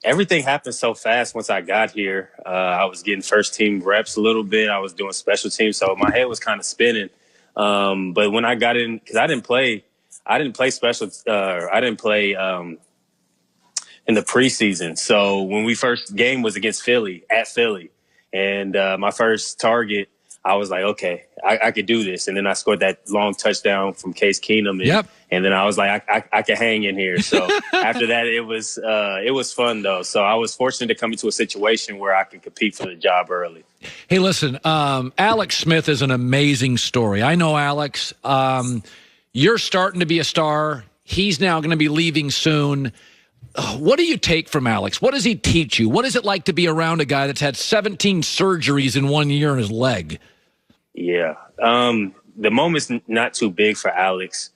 everything happened so fast once I got here. I was getting first team reps a little bit. I was doing special teams, so my head was kind of spinning. But when I got in, because I didn't play special. I didn't play in the preseason. So when we first game was against Philly at Philly, and my first target, I was like, okay, I could do this. And then I scored that long touchdown from Case Keenum. And then I was like, I can hang in here. So after that, it was fun, though. So I was fortunate to come into a situation where I could compete for the job early. Hey, listen, Alex Smith is an amazing story. I know Alex. You're starting to be a star. He's now going to be leaving soon. What do you take from Alex? What does he teach you? What is it like to be around a guy that's had 17 surgeries in 1 year in his leg? Yeah. The moment's not too big for Alex.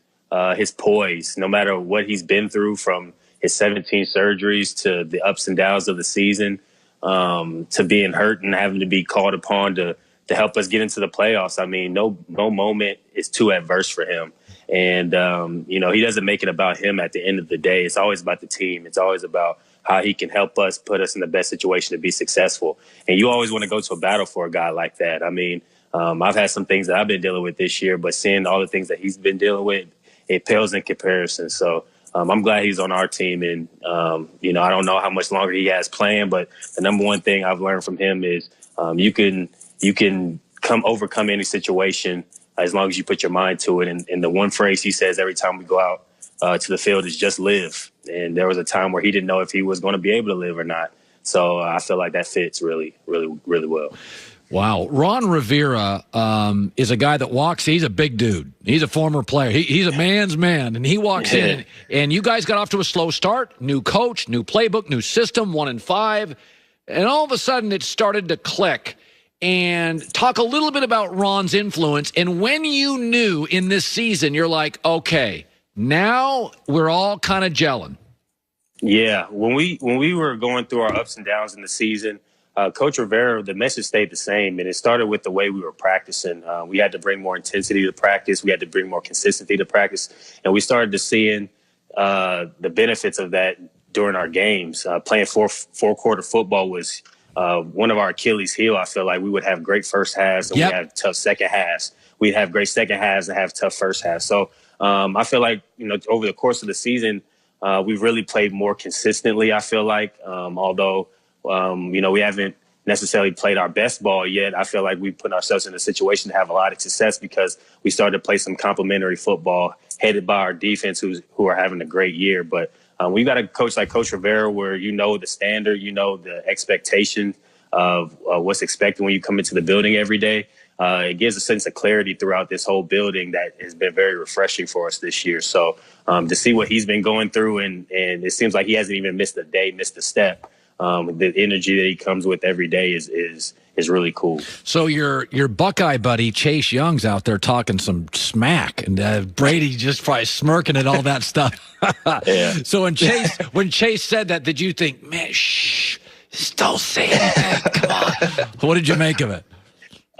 His poise, no matter what he's been through, from his 17 surgeries to the ups and downs of the season, to being hurt and having to be called upon to help us get into the playoffs. I mean, no moment is too adverse for him. And, he doesn't make it about him at the end of the day. It's always about the team. It's always about how he can help us, put us in the best situation to be successful. And you always want to go to a battle for a guy like that. I mean, I've had some things that I've been dealing with this year, but seeing all the things that he's been dealing with, it pales in comparison. So I'm glad he's on our team. And, I don't know how much longer he has playing, but the number one thing I've learned from him is you can overcome any situation as long as you put your mind to it. And the one phrase he says every time we go out to the field is just live. And there was a time where he didn't know if he was going to be able to live or not. So I feel like that fits really, really, really well. Wow. Ron Rivera is a guy that walks. He's a big dude. He's a former player. He's a man's man. And he walks in, and you guys got off to a slow start. New coach, new playbook, new system, 1-5. And all of a sudden it started to click. And talk a little bit about Ron's influence. And when you knew in this season, you're like, okay, now we're all kind of gelling. Yeah. When we were going through our ups and downs in the season, Coach Rivera, the message stayed the same. And it started with the way we were practicing. We had to bring more intensity to practice. We had to bring more consistency to practice. And we started to seeing the benefits of that during our games. Playing four-quarter football was one of our Achilles heel. I feel like we would have great first halves and we have tough second halves. We'd have great second halves and have tough first halves. So I feel like, over the course of the season, we've really played more consistently, I feel like. Although, we haven't necessarily played our best ball yet, I feel like we put ourselves in a situation to have a lot of success because we started to play some complementary football headed by our defense who are having a great year. But we've got a coach like Coach Rivera where the standard, the expectation of what's expected when you come into the building every day. It gives a sense of clarity throughout this whole building that has been very refreshing for us this year. So to see what he's been going through, and it seems like he hasn't even missed a step. The energy that he comes with every day is really cool. So your Buckeye buddy Chase Young's out there talking some smack, and Brady just probably smirking at all that stuff. Yeah. So when Chase said that, did you think, man, shh, don't say anything? Come on. What did you make of it?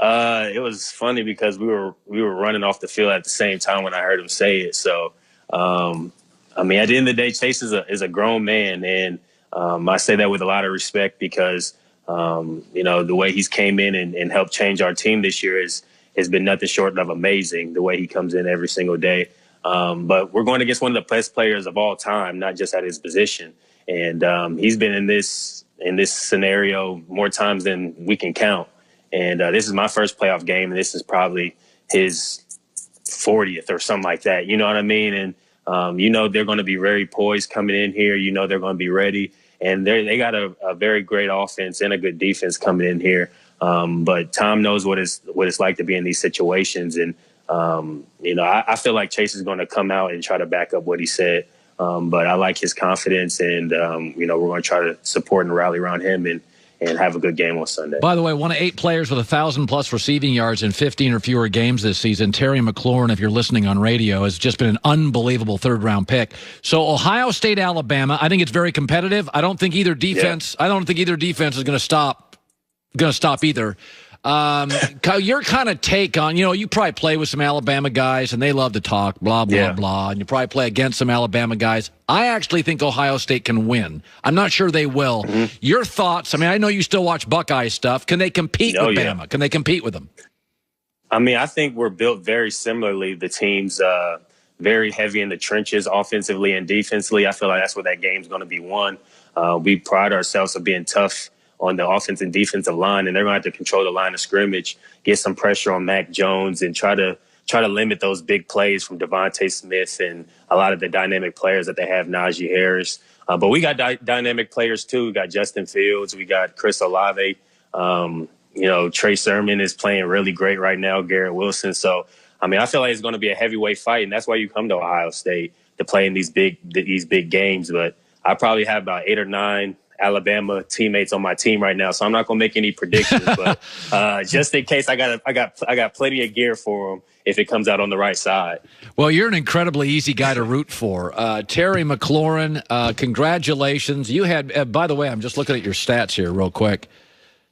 It was funny because we were running off the field at the same time when I heard him say it. So, at the end of the day, Chase is a grown man, and I say that with a lot of respect because, the way he's came in and helped change our team this year has been nothing short of amazing, the way he comes in every single day. But we're going against one of the best players of all time, not just at his position. And he's been in this scenario more times than we can count. And this is my first playoff game, and this is probably his 40th or something like that. You know what I mean? And they're going to be very poised coming in here. They're going to be ready. And they got a very great offense and a good defense coming in here. But Tom knows what it's like to be in these situations. And, I feel like Chase is going to come out and try to back up what he said. But I like his confidence, and, we're going to try to support and rally around him and have a good game on Sunday. By the way, one of 8 players with 1,000-plus receiving yards in 15 or fewer games this season, Terry McLaurin, if you're listening on radio, has just been an unbelievable third-round pick. So Ohio State, Alabama, I think it's very competitive. I don't think either defense. Yeah. I don't think either defense is going to stop either. Kyle, your kind of take on, you probably play with some Alabama guys, and they love to talk, blah, blah, blah, and you probably play against some Alabama guys. I actually think Ohio State can win. I'm not sure they will. Mm-hmm. Your thoughts? I mean, I know you still watch Buckeye stuff. Can they compete with Bama? Can they compete with them? I mean, I think we're built very similarly. The team's very heavy in the trenches, offensively and defensively. I feel like that's where that game's going to be won. We pride ourselves on being tough on the offense and defensive line, and they're going to have to control the line of scrimmage, get some pressure on Mac Jones, and try to limit those big plays from Devontae Smith and a lot of the dynamic players that they have, Najee Harris. But we got dynamic players too. We got Justin Fields, we got Chris Olave. Trey Sermon is playing really great right now, Garrett Wilson. So, I mean, I feel like it's going to be a heavyweight fight, and that's why you come to Ohio State to play in these big games. But I probably have about 8 or 9 Alabama teammates on my team right now, so I'm not going to make any predictions. But just in case, I got plenty of gear for them if it comes out on the right side. Well, you're an incredibly easy guy to root for. Terry McLaurin, congratulations. You had, by the way, I'm just looking at your stats here real quick.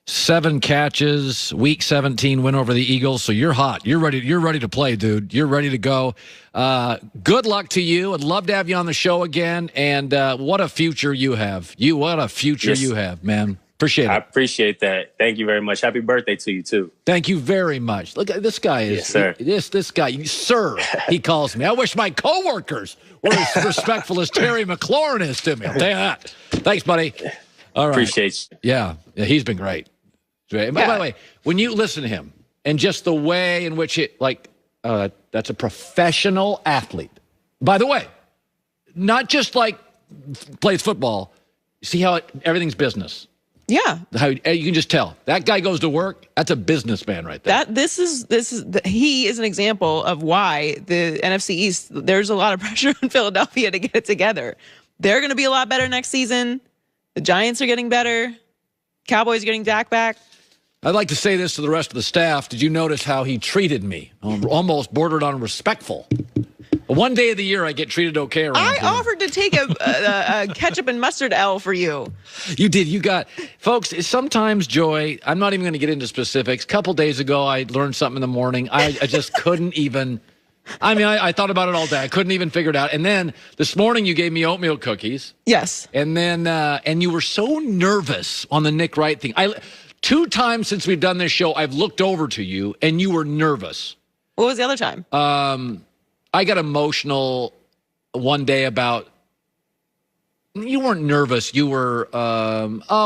7 catches, week 17 win over the Eagles. So you're hot. You're ready to play, dude. You're ready to go. Good luck to you. I'd love to have you on the show again. And what a future you have. What a future you have, man. Appreciate it. I appreciate that. Thank you very much. Happy birthday to you, too. Thank you very much. Look, this guy is, yes, sir. This guy, sir, he calls me. I wish my coworkers were as respectful as Terry McLaurin is to me. I'll tell you that. Thanks, buddy. All right. Appreciate you. Yeah, he's been great. By the way, when you listen to him and just the way in which that's a professional athlete. By the way, not just like plays football. See how everything's business. Yeah. How you can just tell that guy goes to work. That's a businessman right there. He is an example of why the NFC East, there's a lot of pressure on Philadelphia to get it together. They're going to be a lot better next season. The Giants are getting better. Cowboys are getting Dak back. I'd like to say this to the rest of the staff. Did you notice how he treated me? Almost bordered on respectful. One day of the year, I get treated okay around here. I offered to take a ketchup and mustard L for you. You did. You got... Folks, sometimes, Joy, I'm not even going to get into specifics. A couple days ago, I learned something in the morning. I just couldn't even... I mean, I thought about it all day. I couldn't even figure it out. And then this morning, you gave me oatmeal cookies. Yes. And then, and you were so nervous on the Nick Wright thing. 2 times since we've done this show, I've looked over to you, and you were nervous. What was the other time? I got emotional one day about... You weren't nervous. You were...